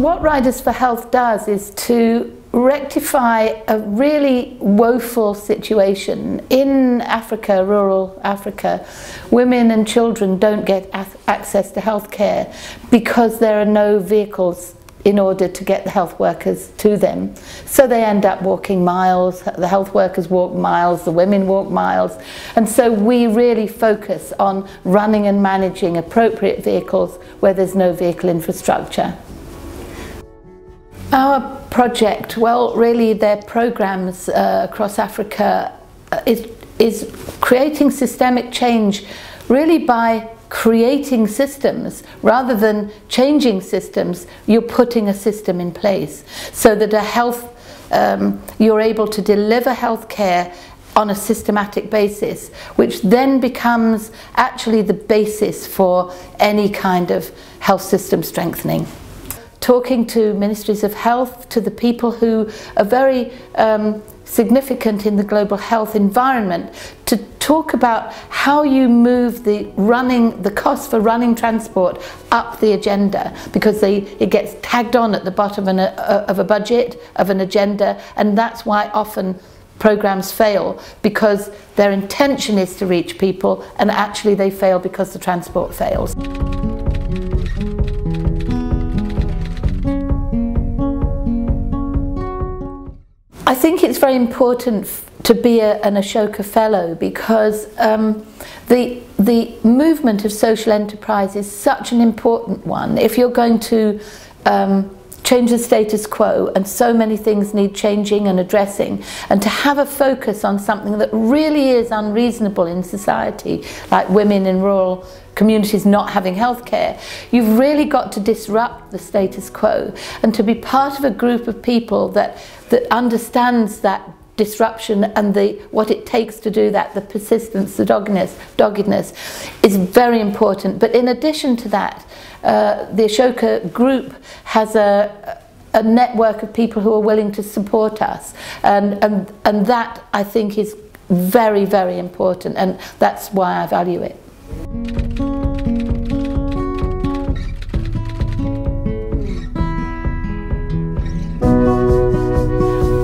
What Riders for Health does is to rectify a really woeful situation. In Africa, rural Africa, women and children don't get access to health care because there are no vehicles in order to get the health workers to them. So they end up walking miles, the health workers walk miles, the women walk miles, and so we really focus on running and managing appropriate vehicles where there's no vehicle infrastructure. Our project, well, really their programs across Africa is creating systemic change really by creating systems. Rather than changing systems, you're putting a system in place so that you're able to deliver health care on a systematic basis, which then becomes actually the basis for any kind of health system strengthening. Talking to ministries of health, to the people who are very significant in the global health environment, to talk about how you move the cost for running transport up the agenda, because it gets tagged on at the bottom of a budget, of an agenda, and that's why often programs fail, because their intention is to reach people and actually they fail because the transport fails. I think it's very important to be an Ashoka Fellow, because the movement of social enterprise is such an important one. If you're going to change the status quo, and so many things need changing and addressing, and to have a focus on something that really is unreasonable in society, like women in rural communities not having health care, you've really got to disrupt the status quo, and to be part of a group of people that understands that disruption and what it takes to do that, the persistence, the doggedness is very important. But in addition to that, the Ashoka group has a network of people who are willing to support us, and that I think is very, very important, and that's why I value it.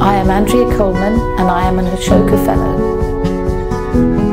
I am Andrea Coleman, and I am an Ashoka Fellow.